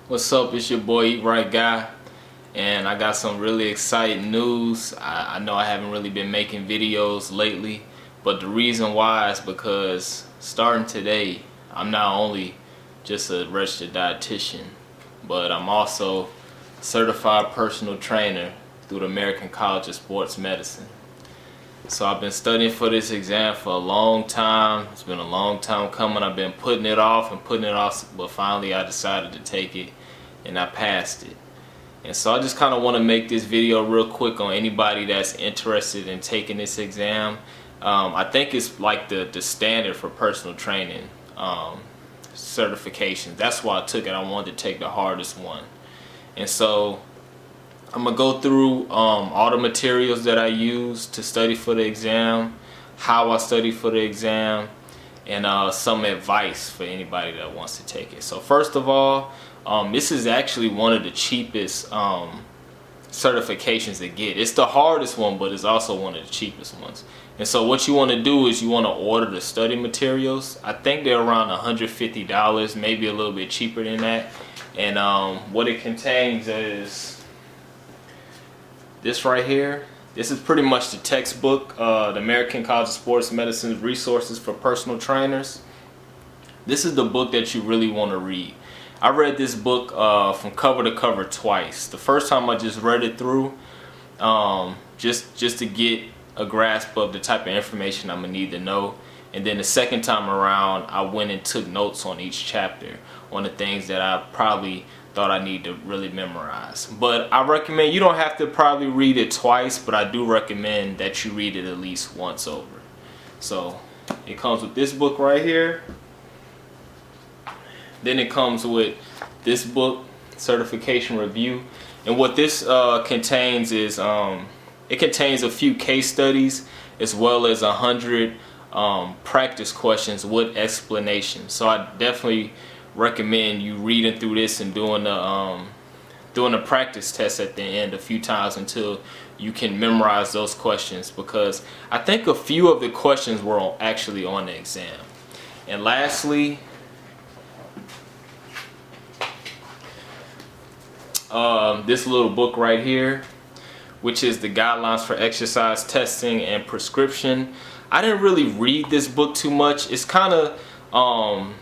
What's up? It's your boy Eat Right Guy, and I got some really exciting news. I know I haven't really been making videos lately, but the reason why is because starting today, I'm not only just a registered dietitian, but I'm also a certified personal trainer through the American College of Sports Medicine. So I've been studying for this exam for a long time. It's been a long time coming. I've been putting it off, but finally I decided to take it and I passed it. And so I just kind of want to make this video real quick on anybody that's interested in taking this exam. I think it's like the standard for personal training certification. That's why I took it. I wanted to take the hardest one. And so I'm gonna go through all the materials that I use to study for the exam, how I study for the exam, and some advice for anybody that wants to take it. So first of all, this is actually one of the cheapest certifications to get. It's the hardest one, but it's also one of the cheapest ones. And so what you want to do is you want to order the study materials. I think they're around $150, maybe a little bit cheaper than that. And what it contains is this right here. This is pretty much the textbook, the American College of Sports Medicine's resources for personal trainers. This is the book that you really want to read. I read this book from cover to cover twice. The first time I just read it through just to get a grasp of the type of information I'm gonna need to know. And then the second time around, I went and took notes on each chapter on the things that I probably thought I need to really memorize. But I recommend, you don't have to probably read it twice, but I do recommend that you read it at least once over. So it comes with this book right here. Then it comes with this book, Certification Review. And what this contains is, it contains a few case studies as well as 100 practice questions with explanations. So I definitely recommend you reading through this and doing the practice test at the end a few times until you can memorize those questions, because I think a few of the questions were actually on the exam. And lastly, this little book right here, which is the guidelines for exercise testing and prescription. I didn't really read this book too much. It's kind of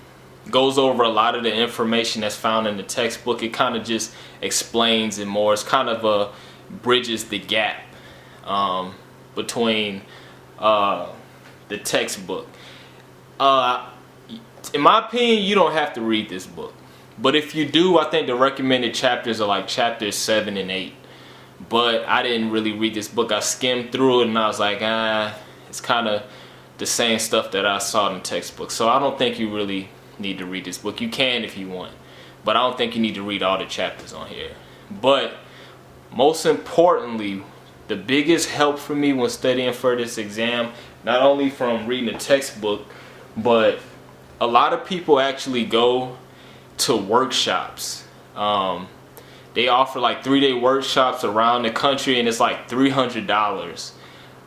goes over a lot of the information that's found in the textbook. It kind of just explains it more. It's kind of bridges the gap between the textbook. In my opinion, you don't have to read this book. But if you do, I think the recommended chapters are like chapters 7 and 8. But I didn't really read this book. I skimmed through it and I was like, it's kind of the same stuff that I saw in the textbook. So I don't think you really need to read this book. You can if you want, but I don't think you need to read all the chapters on here. But most importantly, the biggest help for me when studying for this exam, not only from reading the textbook, but a lot of people actually go to workshops. They offer like 3-day workshops around the country, and it's like $300.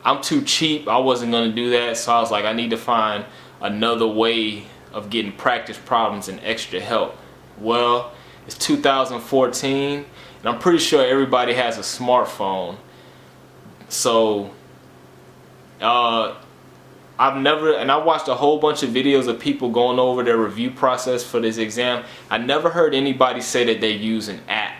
I'm too cheap. I wasn't gonna do that, so I was like, I need to find another way of getting practice problems and extra help. Well, it's 2014, and I'm pretty sure everybody has a smartphone. So I watched a whole bunch of videos of people going over their review process for this exam. I never heard anybody say that they use an app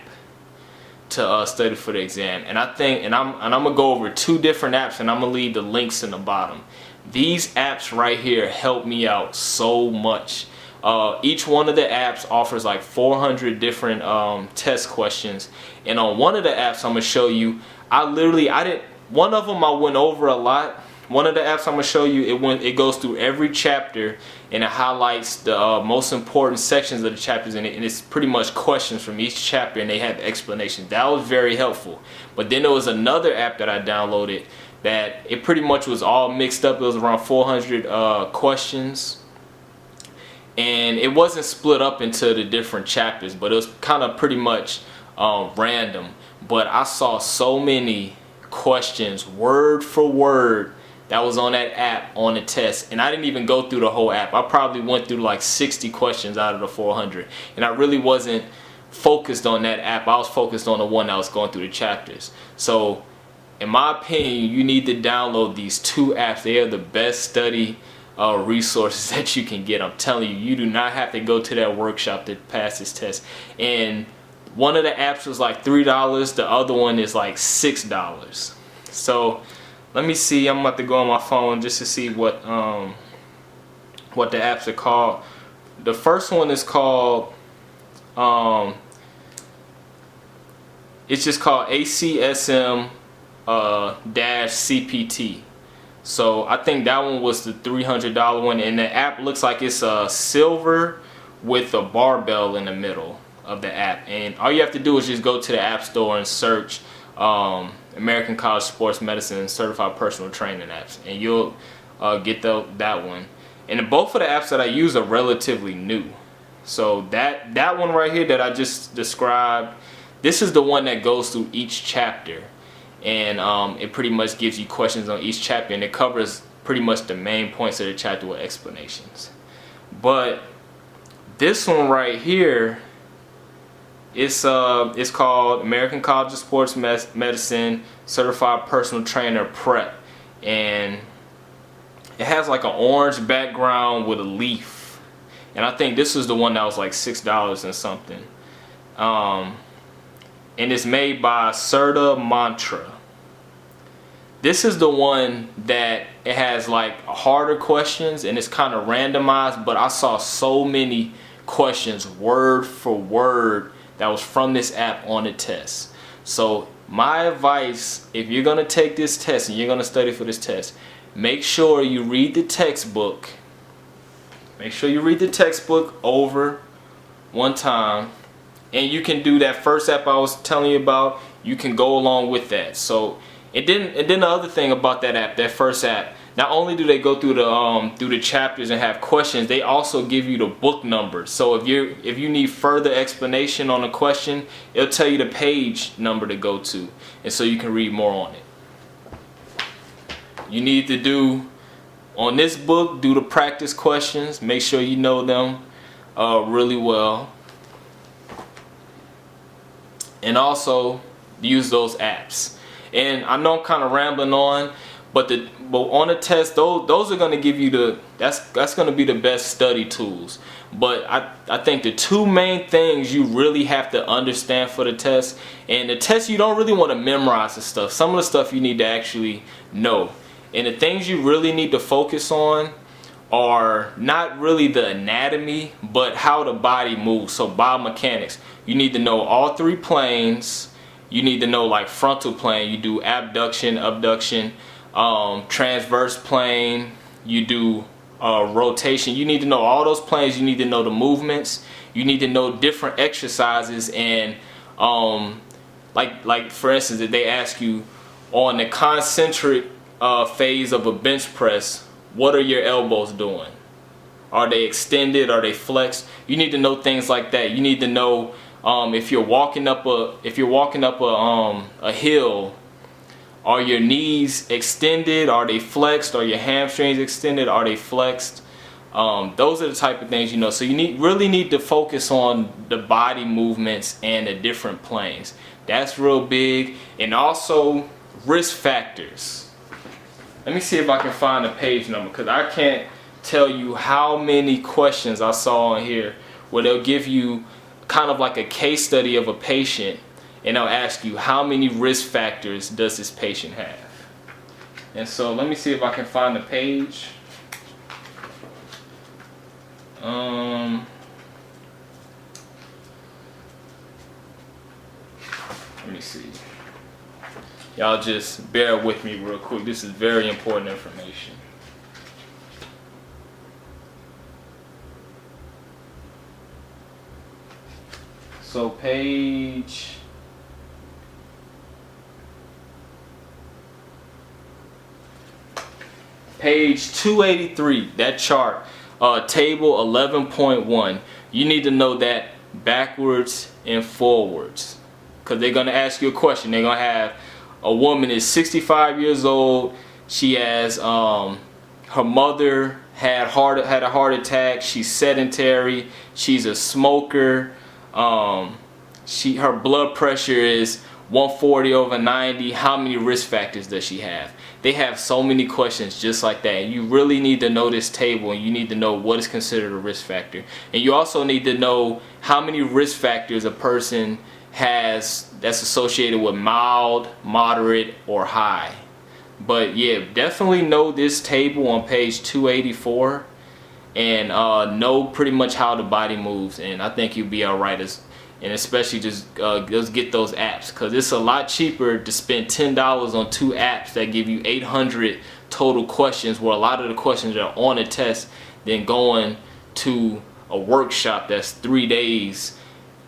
to study for the exam. And I'm gonna go over 2 different apps, and I'm gonna leave the links in the bottom. These apps right here help me out so much. Each one of the apps offers like 400 different test questions, and on one of the apps I'm gonna show you, one of them I went over a lot. One of the apps I'm gonna show you, it goes through every chapter and it highlights the most important sections of the chapters, and it's pretty much questions from each chapter, and they have explanations. That was very helpful. But then there was another app that I downloaded that it pretty much was all mixed up. It was around 400 questions, and it wasn't split up into the different chapters, but it was kind of pretty much random. But I saw so many questions word for word that was on that app on the test, and I didn't even go through the whole app. I probably went through like 60 questions out of the 400, and I really wasn't focused on that app. I was focused on the one that was going through the chapters. So in my opinion, you need to download these 2 apps. They are the best study resources that you can get. I'm telling you, you do not have to go to that workshop to pass this test. And one of the apps was like $3, the other one is like $6. So let me see, I'm about to go on my phone just to see what the apps are called. The first one is called it's just called ACSM CPT. So I think that one was the $300 one, and the app looks like it's silver with a barbell in the middle of the app. And all you have to do is just go to the App Store and search American College Sports Medicine Certified Personal Training apps, and you'll get that one. And both of the apps that I use are relatively new. So that one right here that I just described, this is the one that goes through each chapter. And it pretty much gives you questions on each chapter, and it covers pretty much the main points of the chapter with explanations. But this one right here, it's called American College of Sports Medicine Certified Personal Trainer Prep, and it has like an orange background with a leaf, and I think this is the one that was like $6 and something. And it's made by Serta Mantra. This is the one that it has like harder questions, and it's kind of randomized, but I saw so many questions word for word that was from this app on the test. So my advice, if you're gonna take this test and you're gonna study for this test, make sure you read the textbook. Make sure you read the textbook over one time. And you can do that first app I was telling you about. You can go along with that. So, and then the other thing about that app, that first app, not only do they go through the chapters and have questions, they also give you the book number. So if you need further explanation on a question, it'll tell you the page number to go to, and so you can read more on it. You need to do on this book, do the practice questions. Make sure you know them really well. And also use those apps. And I know I'm kind of rambling on, but on the test, those are going to give you that's going to be the best study tools. But I think the 2 main things you really have to understand for the test, and the test you don't really want to memorize the stuff. Some of the stuff you need to actually know. And the things you really need to focus on are not really the anatomy, but how the body moves. So biomechanics. You need to know all 3 planes. You need to know like frontal plane. You do abduction, abduction, transverse plane. You do rotation. You need to know all those planes. You need to know the movements. You need to know different exercises, and like for instance, if they ask you on the concentric phase of a bench press, what are your elbows doing? Are they extended? Are they flexed? You need to know things like that. You need to know if you're walking up a hill, are your knees extended? Are they flexed? Are your hamstrings extended? Are they flexed? Those are the type of things you know. So you really need to focus on the body movements and the different planes. That's real big. And also risk factors. Let me see if I can find a page number, because I can't tell you how many questions I saw on here where they'll give you kind of like a case study of a patient, and they'll ask you how many risk factors does this patient have. And so let me see if I can find the page. Let me see. Y'all just bear with me real quick. This is very important information. So page 283, that chart, table 11.1, you need to know that backwards and forwards, because they're going to ask you a question. They're going to have a woman is 65 years old. She has her mother had a heart attack. She's sedentary. She's a smoker. her blood pressure is 140/90. How many risk factors does she have? They have so many questions just like that. And you really need to know this table, and you need to know what is considered a risk factor. And you also need to know how many risk factors a person has that's associated with mild, moderate, or high. But yeah, definitely know this table on page 284 and know pretty much how the body moves, and I think you'll be alright. And especially just get those apps, because it's a lot cheaper to spend $10 on 2 apps that give you 800 total questions, where a lot of the questions are on a test, than going to a workshop that's 3 days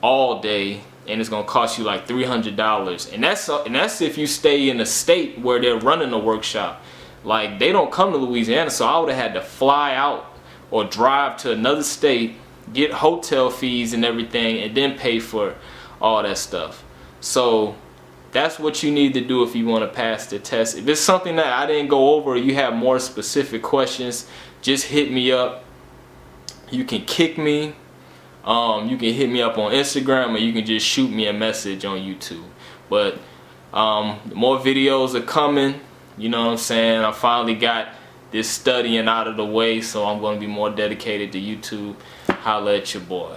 all day, and it's gonna cost you like $300. And that's if you stay in a state where they're running a workshop. Like, they don't come to Louisiana, so I would have had to fly out or drive to another state, get hotel fees and everything, and then pay for all that stuff. So that's what you need to do if you want to pass the test. If it's something that I didn't go over, or you have more specific questions, just hit me up. You can kick me. You can hit me up on Instagram, or you can just shoot me a message on YouTube. But more videos are coming. You know what I'm saying? I finally got this studying out of the way, so I'm going to be more dedicated to YouTube. Holla at your boy.